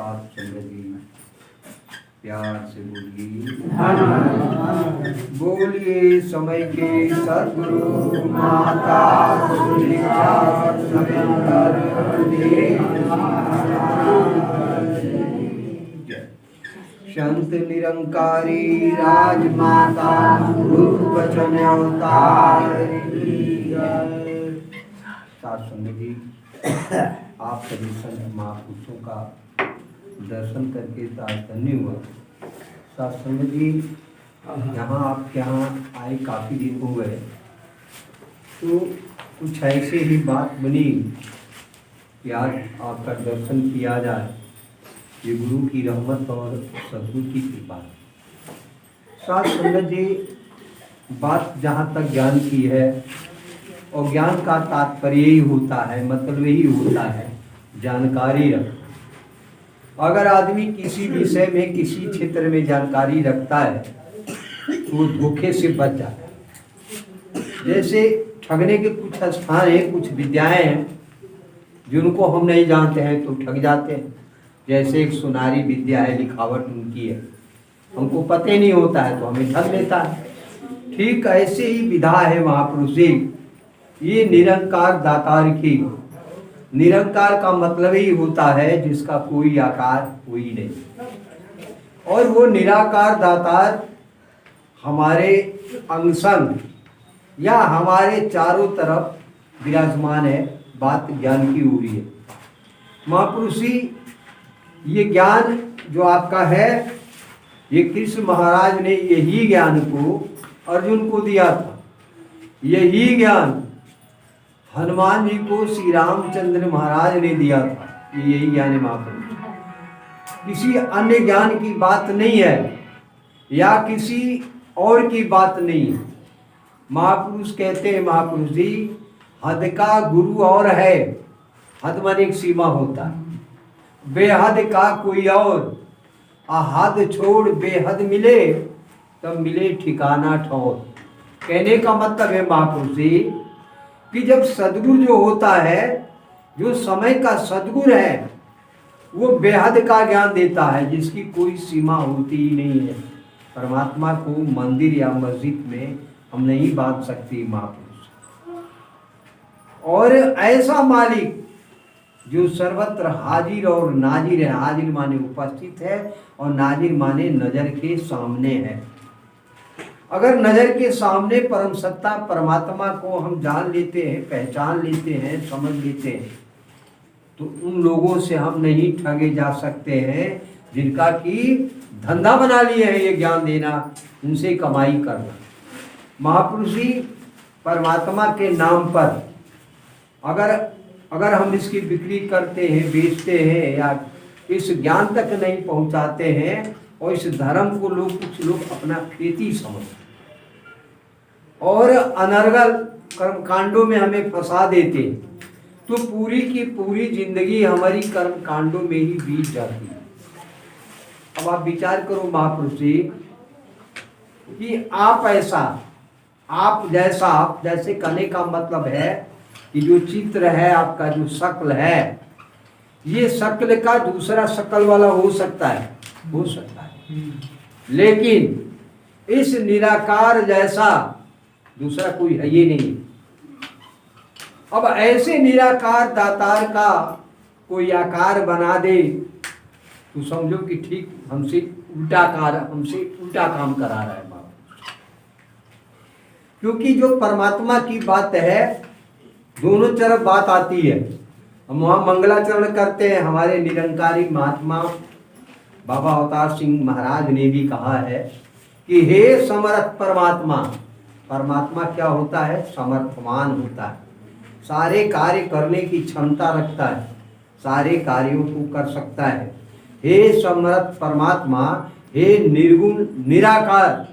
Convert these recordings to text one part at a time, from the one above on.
साथ संगति प्यार से बोलिए। बोलिए समय के सद्गुरु माता संत निरंकारी राजमाता रूप वचन अवतार। साथ संगति आप सभी संत महापुरुषों का दर्शन करके धन्य हुआ। साथ संगत जी, यहाँ आपके यहाँ आए काफ़ी दिन हो गए, तो कुछ ऐसे ही बात बनी कि आज आपका दर्शन किया जाए। ये गुरु की रहमत और सद्गुरु की कृपा। साथ संगत जी, बात जहाँ तक ज्ञान की है, और ज्ञान का तात्पर्य ही होता है, मतलब यही होता है जानकारी रख। अगर आदमी किसी विषय में किसी क्षेत्र में जानकारी रखता है तो वो धोखे से बच जाता है। जैसे ठगने के कुछ स्थान हैं, कुछ विद्याएं हैं जिनको हम नहीं जानते हैं तो ठग जाते हैं। जैसे एक सुनारी विद्या है, लिखावट उनकी है, हमको पता ही नहीं होता है तो हमें ठग लेता है। ठीक ऐसे ही विधा है महापुरुष जी, ये निरंकार दातार की। निरंकार का मतलब ही होता है जिसका कोई आकार कोई नहीं, और वो निराकार दातार हमारे अंगसंग या हमारे चारों तरफ विराजमान है। बात ज्ञान की हो रही है महापुरुषी। ये ज्ञान जो आपका है, ये कृष्ण महाराज ने यही ज्ञान को अर्जुन को दिया था। यही ज्ञान हनुमान जी को श्री रामचंद्र महाराज ने दिया था। यही ज्ञान है महापुरुष। किसी अन्य ज्ञान की बात नहीं है या किसी और की बात नहीं है। महापुरुष कहते हैं महापुरुष जी, हद का गुरु और है। हद माने एक सीमा होता है, बेहद का कोई और। हद छोड़ बेहद मिले तब मिले ठिकाना ठौर। कहने का मतलब है महापुरुष जी कि जब सद्गुरु जो होता है, जो समय का सद्गुरु है, वो बेहद का ज्ञान देता है जिसकी कोई सीमा होती ही नहीं है। परमात्मा को मंदिर या मस्जिद में हम नहीं बांध सकते महापुरुष। और ऐसा मालिक जो सर्वत्र हाजिर और नाजिर है। हाजिर माने उपस्थित है और नाजिर माने नजर के सामने है। अगर नजर के सामने परम सत्ता परमात्मा को हम जान लेते हैं, पहचान लेते हैं, समझ लेते हैं, तो उन लोगों से हम नहीं ठगे जा सकते हैं जिनका कि धंधा बना लिए है ये ज्ञान देना, उनसे कमाई करना। महापुरुषी परमात्मा के नाम पर अगर हम इसकी बिक्री करते हैं, बेचते हैं, या इस ज्ञान तक नहीं पहुंचाते हैं, और इस धर्म को कुछ लोग अपना खेती समझते और अनर्गल कर्म कांडों में हमें फंसा देते, तो पूरी की पूरी जिंदगी हमारी कर्म कांडों में ही बीत जाती है। अब आप विचार करो महापुरुष जी कि आप जैसे कहने का मतलब है कि जो चित्र है आपका, जो शक्ल है, ये शक्ल का दूसरा शक्ल वाला हो सकता है, लेकिन इस निराकार जैसा दूसरा कोई है ये नहीं। अब ऐसे निराकार दातार का कोई आकार बना दे तो समझो कि ठीक हमसे उल्टा काम करा रहा है बाबा। क्योंकि जो परमात्मा की बात है, दोनों तरफ बात आती है। हम वहाँ मंगलाचरण करते हैं। हमारे निरंकारी महात्मा बाबा अवतार सिंह महाराज ने भी कहा है कि हे समर्थ परमात्मा। परमात्मा क्या होता है? समर्थमान होता है, सारे कार्य करने की क्षमता रखता है, सारे कार्यों को कर सकता है। हे समर्थ परमात्मा, हे निर्गुण निराकार।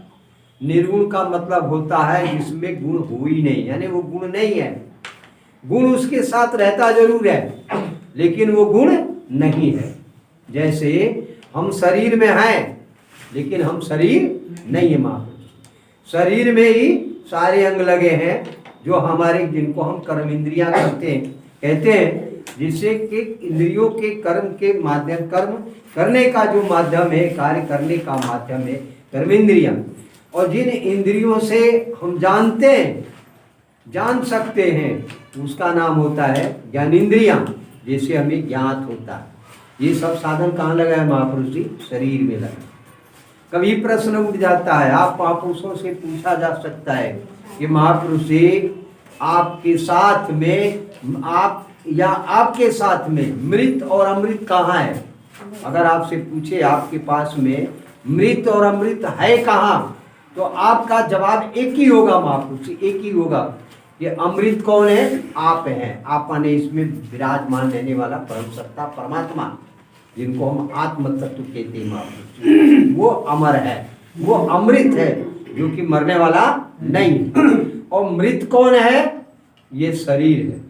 निर्गुण का मतलब होता है जिसमें गुण हो ही नहीं, यानी वो गुण नहीं है। गुण उसके साथ रहता जरूर है लेकिन वो गुण नहीं है। जैसे हम शरीर में हैं लेकिन हम शरीर नहीं है। महापुरुष शरीर में ही सारे अंग लगे हैं जो हमारे, जिनको हम कर्म इंद्रियां कहते हैं। जिससे कि इंद्रियों के कर्म के माध्यम, कर्म करने का जो माध्यम है, कार्य करने का माध्यम है कर्मेंद्रियां। और जिन इंद्रियों से हम जानते हैं, जान सकते हैं, उसका नाम होता है ज्ञानेंद्रियां, जैसे हमें ज्ञात होता है। ये सब साधन कहाँ लगा है महापुरुष जी? शरीर में लगा। कभी प्रश्न उठ जाता है, आप महापुरुषों से पूछा जा सकता है कि महापुरुष जी आपके साथ में, आप या आपके साथ में मृत और अमृत कहाँ है? अगर आपसे पूछे आपके पास में मृत और अमृत है कहाँ, तो आपका जवाब एक ही होगा महापुरुष, एक ही होगा। ये अमृत कौन है? आप हैं। आप माने इसमें विराजमान रहने वाला परम सत्ता परमात्मा, जिनको हम आत्म तत्व कहते हैं महापुरुष, वो अमर है, वो अमृत है, जो कि मरने वाला नहीं। और मृत कौन है? ये शरीर है।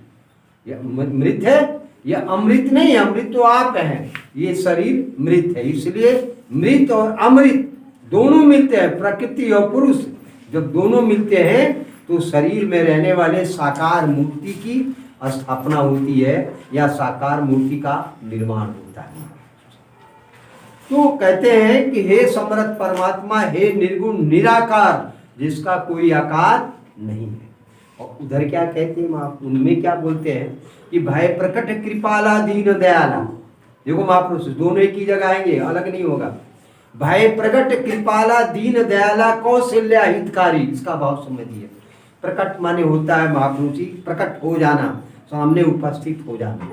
ये मृत है, ये अमृत नहीं है। अमृत तो आप हैं, ये शरीर मृत है। इसलिए मृत और अमृत दोनों मिलते हैं, प्रकृति और पुरुष जब दोनों मिलते हैं तो शरीर में रहने वाले साकार मूर्ति की स्थापना होती है, या साकार मूर्ति का निर्माण होता है। तो कहते हैं कि हे समर्थ परमात्मा, हे निर्गुण निराकार, जिसका कोई आकार नहीं है। और उधर क्या कहते हैं आप, उनमें क्या बोलते हैं कि भय प्रकट कृपाला दीन दयाला। देखो महापुरुष दोनों एक ही जगह आएंगे, अलग नहीं होगा। भय प्रकट कृपाला दीन दयाला कौशल्या हितकारी, इसका भाव समझिए। प्रकट माने होता है महापुरुष जी प्रकट हो जाना, सामने उपस्थित हो जाना।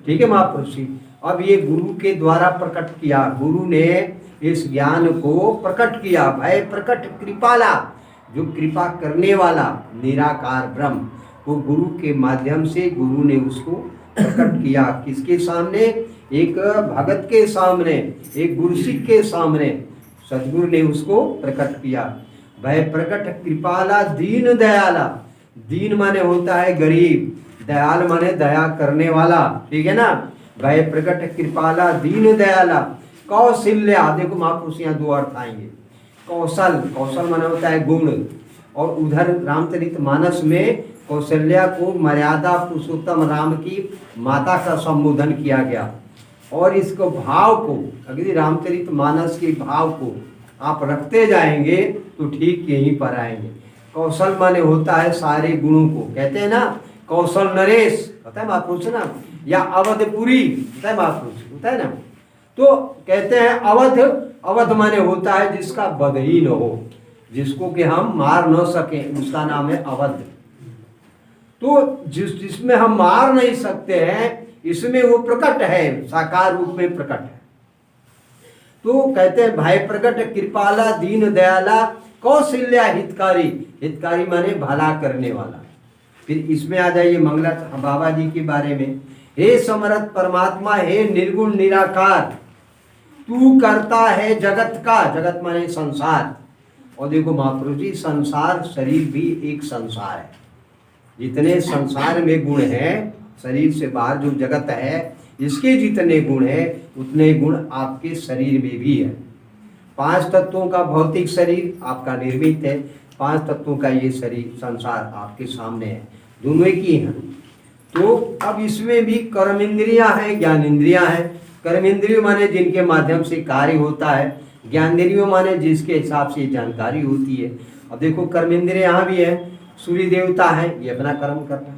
ठीक है महापुरुष जी। अब ये गुरु के द्वारा प्रकट किया, गुरु ने इस ज्ञान को प्रकट किया। भय प्रकट कृपाला, जो कृपा करने वाला निराकार ब्रह्म, वो गुरु के माध्यम से गुरु ने उसको प्रकट किया। किसके सामने? एक भगत के सामने, एक गुरुसिक के सामने सदगुरु ने उसको प्रकट किया। भय प्रकट कृपाला दीन दयाला, दीन माने होता है गरीब, दयाल माने दया करने वाला, ठीक है ना। भय प्रकट कृपाला दीन दयाला कौशल्या, देखो महापुरुष यहाँ दो अर्थ आएंगे। कौशल, कौशल माने होता है गुण, और उधर रामचरितमानस में कौशल्या को मर्यादा पुरुषोत्तम राम की माता का संबोधन किया गया। और इसको भाव को, अगर रामचरितमानस के भाव को आप रखते जाएंगे तो ठीक यहीं पर आएंगे। कौशल माने होता है सारे गुणों को, कहते हैं ना कौशल नरेश, पता है महापुरुष ना, या अवधपुरी, पता है महापुरुष, होता है ना। तो कहते हैं अवध, अवध माने होता है जिसका वध ही न हो, जिसको कि हम मार न सके, उसका नाम है अवध। तो जिसमें हम मार नहीं सकते हैं, इसमें वो प्रकट है, साकार रूप में प्रकट है। तो कहते हैं भाई प्रकट कृपाला दीन दयाला कौशल्या हितकारी, हितकारी माने भला करने वाला। फिर इसमें आ जाइए मंगला बाबा जी के बारे में। हे समर्थ परमात्मा, हे निर्गुण निराकार, तू करता है जगत का, जगत माने संसार। और देखो महापुरुष जी, संसार शरीर भी एक संसार है। जितने संसार में गुण हैं, शरीर से बाहर जो जगत है, इसके जितने गुण हैं उतने गुण आपके शरीर में भी है। 5 तत्वों का भौतिक शरीर आपका निर्मित है, 5 तत्वों का ये शरीर संसार आपके सामने है, दोनों एक ही हैं। तो अब इसमें भी कर्मेंद्रियां हैं, ज्ञानेंद्रियां हैं। कर्मेंद्रिय माने जिनके माध्यम से कार्य होता है, ज्ञानेंद्रियों माने जिसके हिसाब से जानकारी होती है। अब देखो कर्मेंद्रिय यहाँ भी है, सूर्य देवता है, ये अपना कर्म कर रहा है,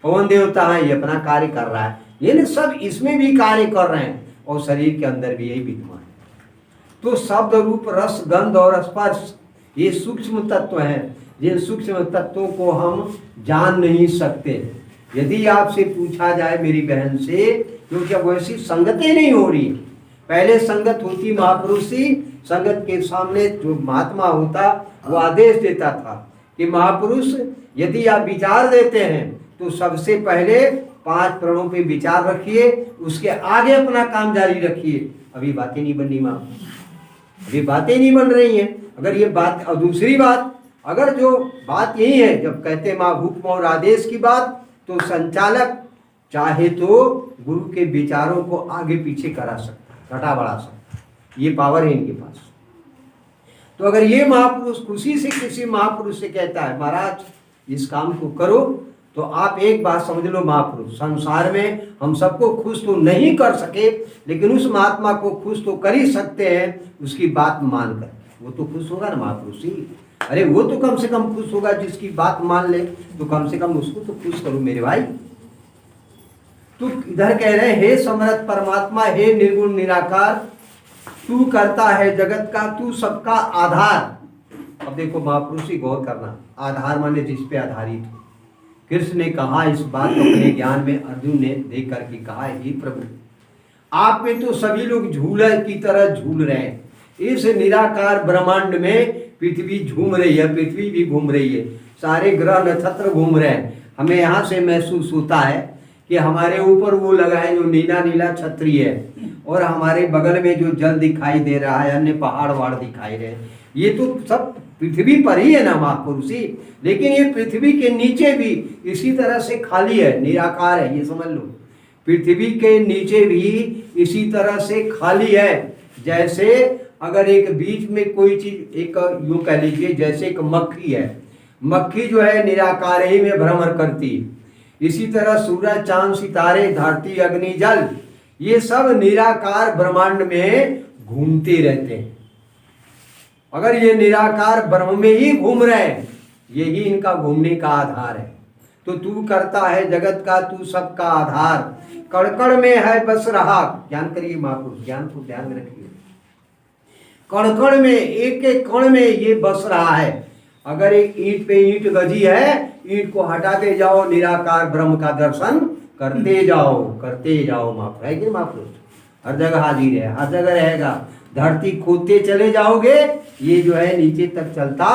पवन देवता है, ये अपना कार्य कर रहा है, ये सब इसमें भी कार्य कर रहे हैं, और शरीर के अंदर भी यही विद्यमान है। तो शब्द रूप रस गंध और स्पर्श ये सूक्ष्म तत्व हैं, जिन सूक्ष्म तत्वों को हम जान नहीं सकते। यदि आपसे पूछा जाए मेरी बहन से, क्योंकि अब वैसी संगतें नहीं हो रही, पहले संगत होती महापुरुष की, संगत के सामने जो महात्मा होता वो आदेश देता था कि महापुरुष यदि आप विचार देते हैं तो सबसे पहले 5 प्रणों पे विचार रखिए, उसके आगे अपना काम जारी रखिए। अभी बातें नहीं बन रही माँ, अभी बातें नहीं बन रही हैं। अगर ये बात, और दूसरी बात, अगर जो बात यही है, जब कहते हैं माँ हुक्म और आदेश की बात, तो संचालक चाहे तो गुरु के विचारों को आगे पीछे करा सकता, घटा बढ़ा सकता, ये पावर है इनके पास। तो अगर ये महापुरुष खुशी से किसी महापुरुष से कहता है महाराज इस काम को करो, तो आप एक बात समझ लो महापुरुष, संसार में हम सबको खुश तो नहीं कर सके, लेकिन उस महात्मा को खुश तो कर ही सकते हैं, उसकी बात मानकर। वो तो खुश होगा ना महापुरुष जी। अरे वो तो कम से कम खुश होगा, जिसकी बात मान ले, तो कम से कम उसको तो खुश करो मेरे भाई। तू इधर कह रहे, हे समर्थ परमात्मा, हे निर्गुण निराकार, तू करता है जगत का, तू सबका आधार। अब देखो महापुरुष जी गौर करना, आधार माने जिस पे आधारित हो। कृष्ण ने कहा इस बात को अपने ज्ञान में, अर्जुन ने देख करके कहा, हे प्रभु, आप में तो सभी लोग झूले की तरह झूल रहे हैं। इस निराकार ब्रह्मांड में पृथ्वी झूम रही है, पृथ्वी भी घूम रही है, सारे ग्रह नक्षत्र घूम रहे हैं। हमें यहाँ से महसूस होता है कि हमारे ऊपर वो लगा है जो नीला नीला छतरी है, और हमारे बगल में जो जल दिखाई दे रहा है, अन्य पहाड़ वहाड़ दिखाई रहे हैं। ये तो सब पृथ्वी पर ही है ना महापुरुषी, लेकिन ये पृथ्वी के नीचे भी इसी तरह से खाली है, निराकार है, ये समझ लो। पृथ्वी के नीचे भी इसी तरह से खाली है। जैसे अगर एक बीच में कोई चीज, एक यूं कह लीजिए जैसे एक मक्खी है, मक्खी जो है निराकार ही में भ्रमण करती है। इसी तरह सूरज, चांद, सितारे, धरती, अग्नि, जल, ये सब निराकार ब्रह्मांड में घूमते रहते हैं। अगर ये निराकार ब्रह्म में ही घूम रहे हैं, यही इनका घूमने का आधार है। तो तू करता है जगत का, तू सबका आधार, कण में है बस रहा। ज्ञान करिए महापुरुष, ज्ञान को ध्यान में रखिए। कण में, एक एक कण में ये बस रहा है। अगर एक ईंट पे ईंट गजी है, ईंट को हटाते जाओ, निराकार ब्रह्म का दर्शन करते जाओ महापुरुष, है कि महापुरुष? हर जगह हाजिर है, हर जगह रहेगा। धरती खोदते चले जाओगे, ये जो है नीचे तक चलता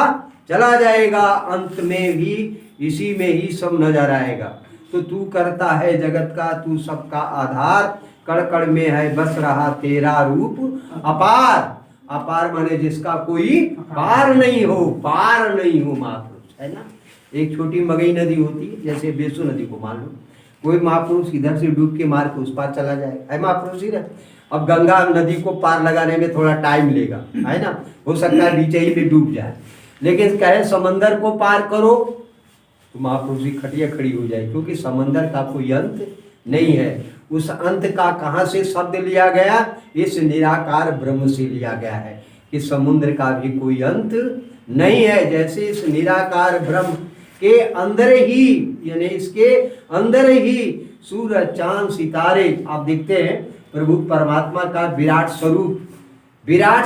चला जाएगा, अंत में भी इसी में ही सब नजर आएगा। तो तू करता है जगत का, तू सबका आधार, कण में है बस रहा तेरा रूप अपार। अपार माने जिसका कोई पार नहीं हो, पार नहीं हो महापुरुष, है ना। एक छोटी मगई नदी होती है, जैसे बेसु नदी को मान लो, कोई महापुरुष इधर से डूब के मार के उस पार चला जाए, है महापुरुष ही ना। अब गंगा नदी को पार लगाने में थोड़ा टाइम लेगा, है ना, हो सकता है बीच ही में डूब जाए, लेकिन कहे समंदर को पार करो तो महापुरुष जी खटिया खड़ी हो जाए, क्योंकि समंदर का कोई अंत नहीं है। उस अंत का कहाँ से शब्द लिया गया? इस निराकार ब्रह्म से लिया गया है कि समुद्र का भी कोई अंत नहीं है। जैसे इस निराकार ब्रह्म के अंदर ही, यानी इसके अंदर ही सूरज, चांद, सितारे आप देखते हैं, प्रभु परमात्मा का विराट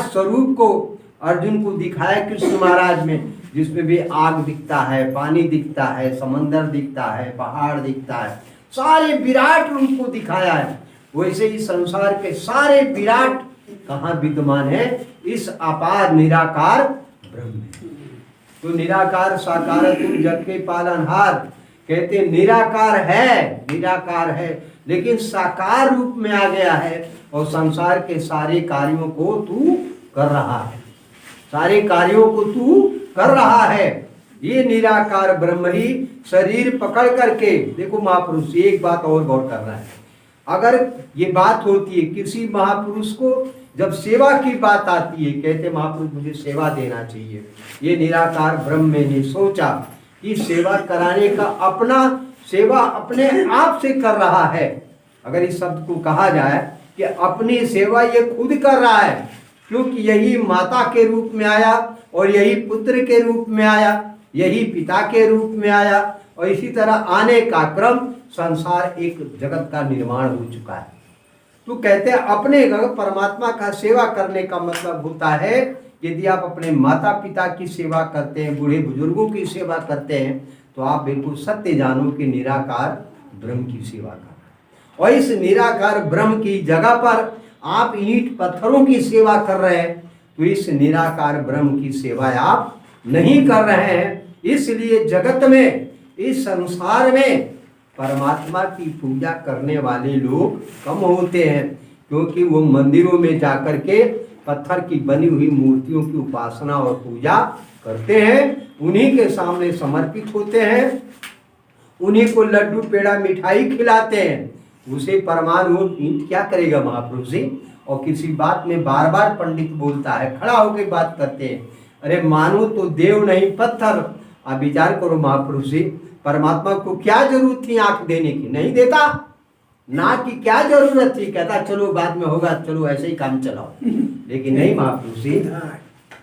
स्वरूप को अर्जुन को दिखाया कृष्ण महाराज में, जिसमें भी आग दिखता है, पानी दिखता है, समंदर दिखता है, पहाड़ दिखता है, सारे विराट रूप को दिखाया है। वैसे ही संसार के सारे विराट कहाँ विद्यमान है? इस अपार निराकार ब्रह्म में। तो निराकार साकार तुम जग के पालनहार, कहते निराकार है, लेकिन साकार रूप में आ गया है और संसार के सारे कार्यों को तू कर रहा है, सारे कार्यों को तू कर रहा है। ये निराकार ब्रह्म ही शरीर पकड़ करके, देखो महापुरुष एक बात और गौर करना है। अगर ये बात होती है किसी महापुरुष को, जब सेवा की बात आती है, कहते महापुरुष मुझे सेवा देना चाहिए, ये निराकार ब्रह्म ने सोचा कि सेवा कराने का, अपना सेवा अपने आप से कर रहा है। अगर इस शब्द को कहा जाए कि अपनी सेवा ये खुद कर रहा है, क्योंकि यही माता के रूप में आया और यही पुत्र के रूप में आया, यही पिता के रूप में आया, और इसी तरह आने का क्रम संसार एक जगत का निर्माण हो चुका है। तो कहते हैं अपने परमात्मा का सेवा करने का मतलब होता है, यदि आप अपने माता पिता की सेवा करते हैं, बूढ़े बुजुर्गों की सेवा करते हैं, तो आप बिल्कुल सत्य जानो कि निराकार ब्रह्म की सेवा कर रहे हैं। और इस निराकार ब्रह्म की जगह पर आप ईंट पत्थरों की सेवा कर रहे हैं, तो इस निराकार ब्रह्म की सेवा आप नहीं कर रहे हैं। इसलिए जगत में, इस संसार में परमात्मा की पूजा करने वाले लोग कम होते हैं, क्योंकि वो मंदिरों में जाकर के पत्थर की बनी हुई मूर्तियों की उपासना और पूजा करते हैं, उन्हीं के सामने समर्पित होते हैं, उन्हीं को लड्डू पेड़ा मिठाई खिलाते हैं। उसे परमाणु ईंट क्या करेगा महापुरुष जी? और किसी बात में बार बार पंडित बोलता है, खड़ा होकर बात करते हैं, अरे मानो तो देव नहीं पत्थर। आप विचार करो महापुरुष जी, परमात्मा को क्या जरूरत थी आंख देने की? नहीं देता। ना की क्या जरूरत थी, कहता चलो बाद में होगा, चलो ऐसे ही काम चलाओ। लेकिन नहीं महापुरुष जी,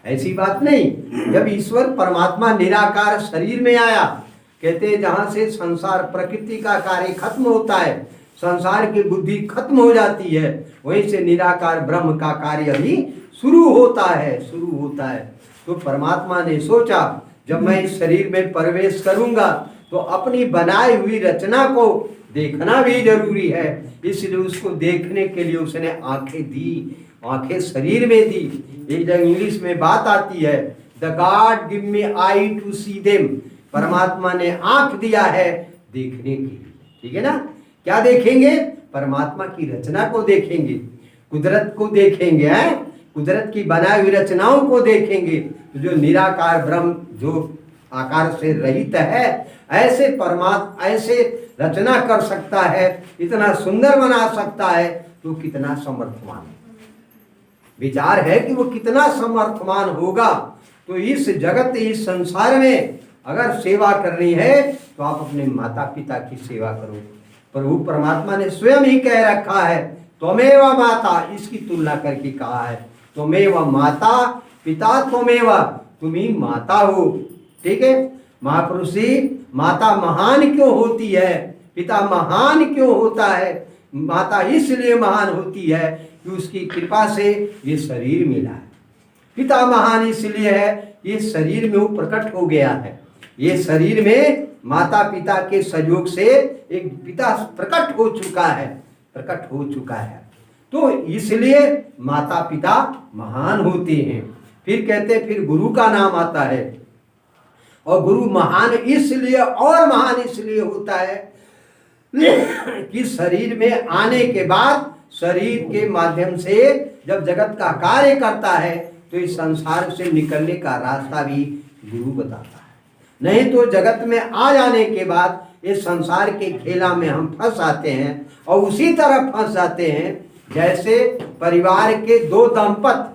ऐसी बात नहीं। जब ईश्वर परमात्मा निराकार शरीर में आया, कहते हैं जहां से संसार प्रकृति का कार्य खत्म होता है, संसार की बुद्धि खत्म हो जाती है, वहीं से निराकार ब्रह्म का कार्य अभी शुरू होता है, शुरू होता है। तो परमात्मा ने सोचा जब मैं इस शरीर में प्रवेश करूंगा तो अपनी बनाई हुई रचना को देखना भी जरूरी है, इसलिए उसको देखने के लिए उसने आंखें दी, आंखें शरीर में दी। एक जगह इंग्लिश में बात आती है, the god give me eye to see them, परमात्मा ने आंख दिया है देखने के लिए। ठीक है ना? क्या देखेंगे? परमात्मा की रचना को देखेंगे, कुदरत को देखेंगे, हैं? कुदरत की बनाई हुई रचनाओं को देखेंगे। तो जो निराकार ब्रह्म जो आकार से रहित है, ऐसे परमात्मा ऐसे रचना कर सकता है, इतना सुंदर बना सकता है, तो कितना समर्थवान है। विचार है कि वो कितना समर्थवान होगा। तो इस जगत, इस संसार में अगर सेवा करनी है तो आप अपने माता पिता की सेवा करो। प्रभु परमात्मा ने स्वयं ही कह रखा है, त्वमेव माता, इसकी तुलना करके कहा है, त्वमेव माता पिता त्वमेव, तुम ही माता हो। ठीक है? महापुरुष जी, माता महान क्यों होती है, पिता महान क्यों होता है? माता इसलिए महान होती है कि उसकी कृपा से ये शरीर मिला है। पिता महान इसलिए है, ये शरीर में वो प्रकट हो गया है। ये शरीर में माता पिता के सहयोग से एक पिता प्रकट हो चुका है, प्रकट हो चुका है। तो इसलिए माता पिता महान होते हैं। फिर कहते हैं, फिर गुरु का नाम आता है, और गुरु महान इसलिए और महान इसलिए होता है कि शरीर में आने के बाद शरीर के माध्यम से जब जगत का कार्य करता है तो इस संसार से निकलने का रास्ता भी गुरु बताता है। नहीं तो जगत में आ जाने के बाद इस संसार के खेला में हम फंस आते हैं, और उसी तरह फंस जाते हैं जैसे परिवार के दो दंपत,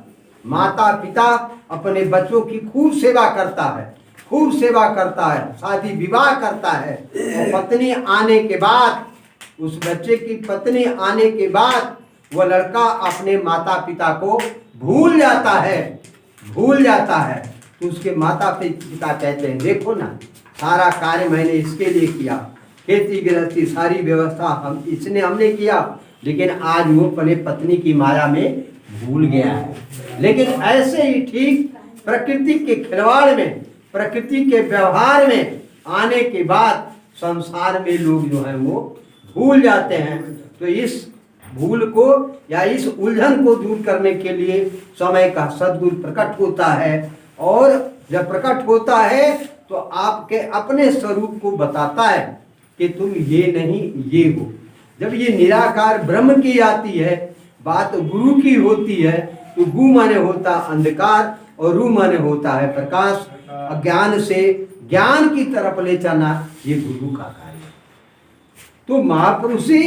माता पिता अपने बच्चों की खूब सेवा करता है, खूब सेवा करता है, शादी विवाह करता है, और पत्नी आने के बाद, उस बच्चे की पत्नी आने के बाद वह लड़का अपने माता पिता को भूल जाता है, भूल जाता है। तो उसके माता पिता कहते हैं, देखो ना, सारा कार्य मैंने इसके लिए किया, खेती गृहस्थी सारी व्यवस्था हमने किया, लेकिन आज वो अपने पत्नी की माया में भूल गया है। लेकिन ऐसे ही ठीक प्रकृति के खिलवाड़ में, प्रकृति के व्यवहार में आने के बाद संसार में लोग जो हैं वो भूल जाते हैं। तो इस भूल को या इस उलझन को दूर करने के लिए समय का सद्गुरु प्रकट होता है, और जब प्रकट होता है तो आपके अपने स्वरूप को बताता है कि तुम ये नहीं ये हो। जब ये निराकार ब्रह्म की आती है, बात गुरु की होती है, तो गु माने होता अंधकार और रू माने होता है प्रकाश। अज्ञान से ज्ञान की तरफ ले जाना ये गुरु का कार्य है। तो महापुरुषी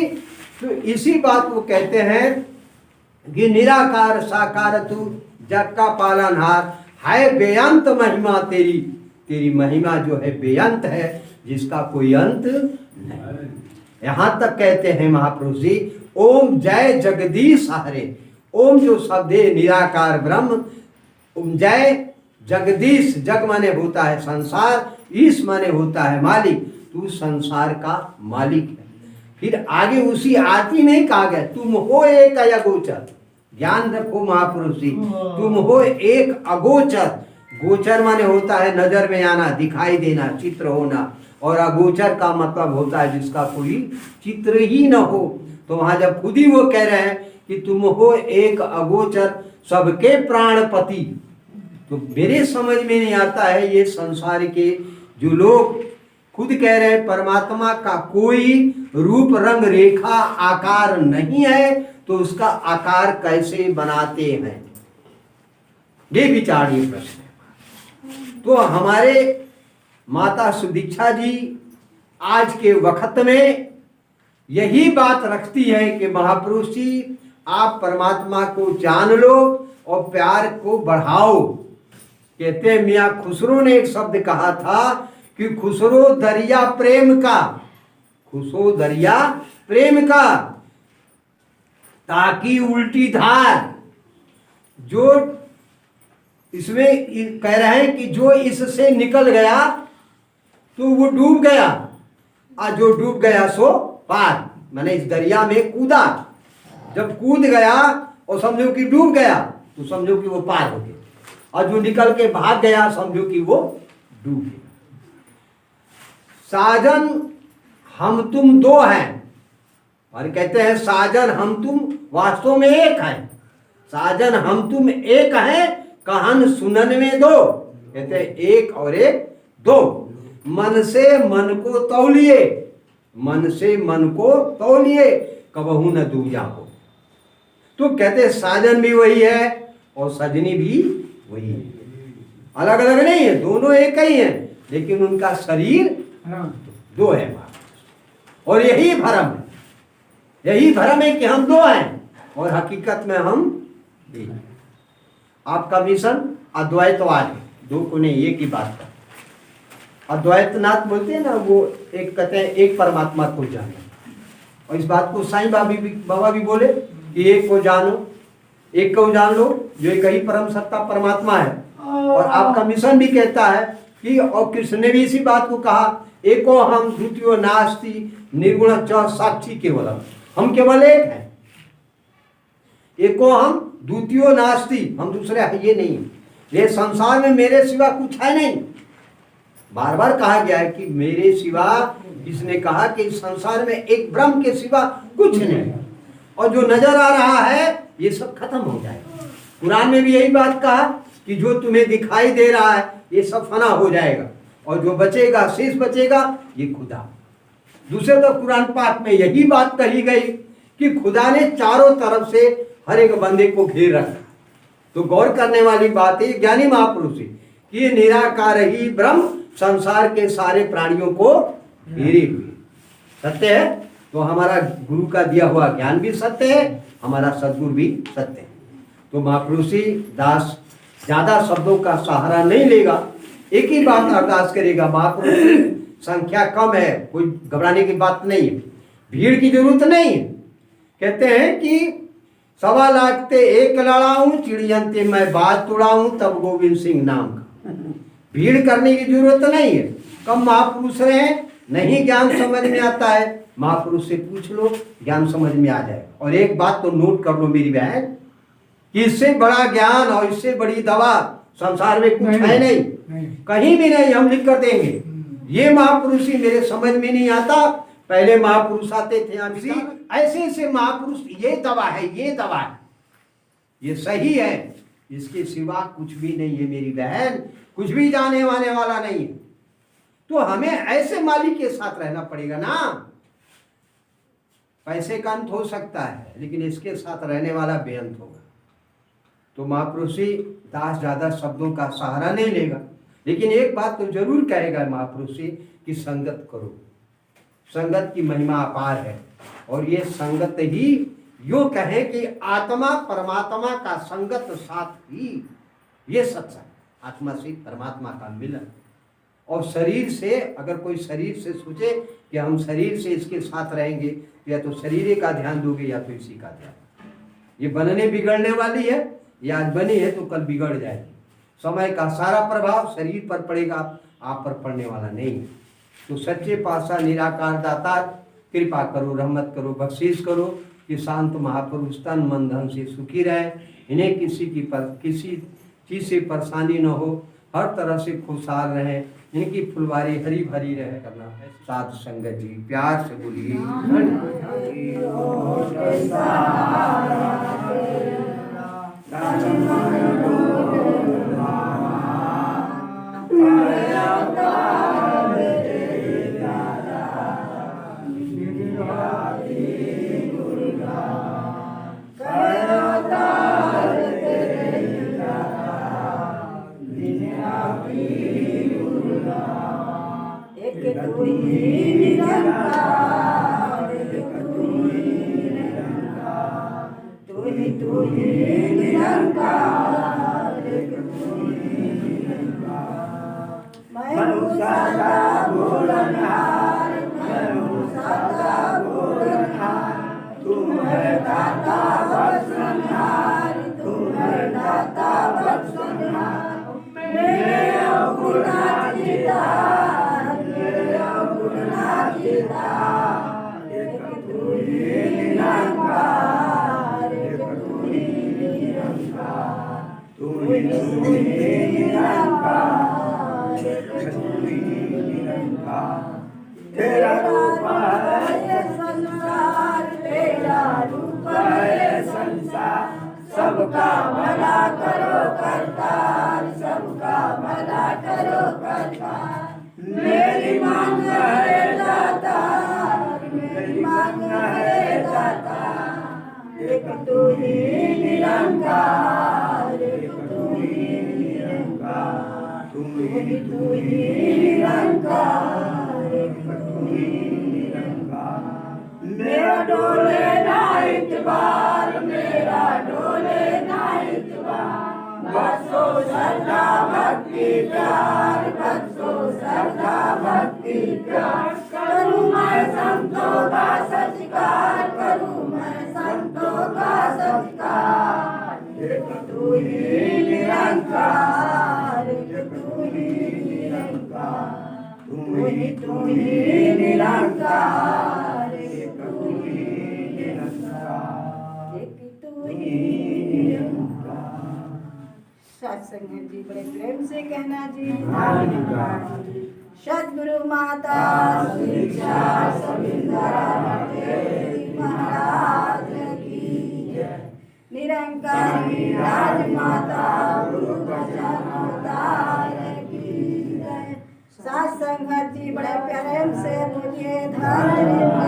तो इसी बात को कहते हैं कि निराकार साकार तू जग का पालनहार है, बेअंत महिमा तेरी, तेरी महिमा जो है बेअंत है, जिसका कोई अंत नहीं। यहां तक कहते हैं महापुरुष जी, ओम जय जगदीश हरे, ओम जो शब्द है निराकार ब्रह्म, ओम जय जगदीश, जग माने होता है संसार, ईश माने होता है मालिक, तू संसार का मालिक है। फिर आगे उसी आरती में कहा गया, तुम हो एक अगोचर, ज्ञान रखो महापुरुष जी, तुम हो एक अगोचर। गोचर माने होता है नजर में आना, दिखाई देना, चित्र होना, और अगोचर का मतलब होता है जिसका कोई चित्र ही न हो। तो वहां जब खुद ही वो कह रहे हैं कि तुम हो एक अगोचर सबके प्राणपति, तो मेरे समझ में नहीं आता है ये संसार के जो लोग खुद कह रहे हैं परमात्मा का कोई रूप रंग रेखा आकार नहीं है, तो उसका आकार कैसे बनाते हैं, ये विचारणीय प्रश्न है। तो हमारे माता सुदीक्षा जी आज के वक्त में यही बात रखती है कि महापुरुष जी आप परमात्मा को जान लो और प्यार को बढ़ाओ। कहते हैं मियाँ खुसरो ने एक शब्द कहा था कि खुसरो दरिया प्रेम का, खुसो दरिया प्रेम का, ताकि उल्टी धार, जो इसमें कह रहे हैं कि जो इससे निकल गया तो वो डूब गया, और जो डूब गया सो पार, मैंने इस दरिया में कूदा, जब कूद गया और समझो कि डूब गया तो समझो कि वो पार हो गया, और जो निकल के भाग गया समझो कि वो डूब गया। साजन हम तुम दो हैं, और कहते हैं साजन हम तुम वास्तव में एक हैं, साजन हम तुम एक हैं, कहन सुनन में दो, कहते हैं एक और एक दो, मन से मन को तौलिए, मन से मन को तौलिए, कबहू न दूजा हो। तो कहते हैं साजन भी वही है और सजनी भी वही है, अलग अलग नहीं है, दोनों एक ही है, लेकिन उनका शरीर दो है। और यही भरम है, यही भरम है कि हम दो हैं और हकीकत में हम एक हैं। आपका मिशन अद्वैतवाद है, दो को नहीं, एक ही बात का। अद्वैतनाथ बोलते हैं ना, वो एक कहते हैं एक परमात्मा को जानो, और इस बात को साईं बाबा भी बोले कि एक को जानो, एक को जान लो, जो एक ही परम सत्ता परमात्मा है। और आपका मिशन भी कहता है कि, और कृष्ण ने भी इसी बात को कहा, एको हम द्वितीयो नास्ति निर्गुण च साक्षी केवलम, हम केवल एक हैं, एको हम द्वितीयो नास्ति, हम दूसरे है ये नहीं, ये संसार में मेरे सिवा कुछ है नहीं। बार बार कहा गया है कि मेरे सिवा, इसने कहा कि संसार में एक ब्रह्म के सिवा कुछ नहीं, और जो नजर आ रहा है ये सब खत्म हो जाएगा। कुरान में भी यही बात कहा कि जो तुम्हें दिखाई दे रहा है ये सब फना हो जाएगा, और जो बचेगा, शेष बचेगा, ये खुदा। दूसरे तो कुरान पाक में यही बात कही गई कि खुदा ने चारों तरफ से हर एक बंदे को घेर रखा। तो गौर करने वाली बात है ज्ञानी महापुरुष कि ये निराकार ही ब्रह्म संसार के सारे प्राणियों को घेरे हुए सत्य है। तो हमारा गुरु का दिया हुआ ज्ञान भी सत्य है, हमारा सद्गुरु भी सत्य है। तो महापुरुषी दास ज्यादा शब्दों का सहारा नहीं लेगा, एक ही बात अरदास करेगा। महापुरुष संख्या कम है, कोई घबराने की बात नहीं है, भीड़ की जरूरत नहीं है। कहते हैं कि 1.25 लाख ते एक लड़ाऊं, चिड़ियंते मैं बात उड़ाऊं, तब गोविंद सिंह नाम का। भीड़ करने की जरूरत नहीं है। कम महापुरुष रहे, नहीं ज्ञान समझ में आता है, महापुरुष से पूछ लो, ज्ञान समझ में आ जाएगा। और एक बात तो नोट कर लो मेरी बहन, कि इससे बड़ा ज्ञान और इससे बड़ी दवा संसार में कुछ है नहीं, कहीं भी नहीं। हम लिख कर देंगे, ये महापुरुष ही मेरे समझ में नहीं आता, पहले महापुरुष आते थे, ऐसे ऐसे महापुरुष, ये दवा है, ये दवा है, ये सही है, इसके सिवा कुछ भी नहीं है मेरी बहन, कुछ भी जाने वाने वाला नहीं है। तो हमें ऐसे मालिक के साथ रहना पड़ेगा ना। पैसे का अंत हो सकता है, लेकिन इसके साथ रहने वाला बेअंत होगा। तो महापुरुषी दास ज्यादा शब्दों का सहारा नहीं लेगा, लेकिन एक बात तो जरूर कहेगा महापुरुषी कि संगत करो। संगत की महिमा अपार है, और ये संगत ही यो कहे कि आत्मा परमात्मा का संगत साथ ही, ये सत्संग, आत्मा से परमात्मा का मिलन। और शरीर से, अगर कोई शरीर से सोचे कि हम शरीर से इसके साथ रहेंगे, या तो शरीर का ध्यान दोगे या तो इसी का ध्यान। ये बनने बिगड़ने वाली है, या आज बनी है तो कल बिगड़ जाएगी। समय का सारा प्रभाव शरीर पर पड़ेगा, आप पर पड़ने वाला नहीं है। तो सच्चे पातशाह निराकार दाता कृपा करो, रहमत करो, बख्शीश करो कि शांत महापुरुष तन मन धन से सुखी रहे, इन्हें किसी चीज से परेशानी न हो, हर तरह से खुशहाल रहे, इनकी फुलवारी हरी भरी रहे करना है। साध संगत जी प्यार से बोलिए। मैं तू ही निरंकार, तू ही निरंकार। तेरा रूप है संसार, तेरा रूप है संसार, सबका भला करो करतार, सबका भला करो करतार। मेरी मांग है दातार, मेरी मांग है दातार। एक तू ही निरंकार, एक तू ही निरंकार, तू ही निरंकार, एक तू ही निरंकार। मेरा डोले ना इतबार, मेरा डोले ना इतबार, बरसो श्रद्धा भक्ति प्यार, बरसो श्रद्धा भक्ति प्यार। करूँ मैं संतों का सत्कार, करूँ मैं संतों का सत्कार। एक तू ही निरंकार, एक तू ही निरंकार, तू ही निरंकार, एक तू ही निरंकार, एक तू ही निरंकार। सत्संग जी बड़े प्रेम से कहना जी। हानिकार सद्गुरु माता शिक्षा महाराज की जय। निरंकारी राजमाता गुरु वचन अवतार की जय। सत्संग जी बड़े प्रेम से बोलिए धन्यवाद।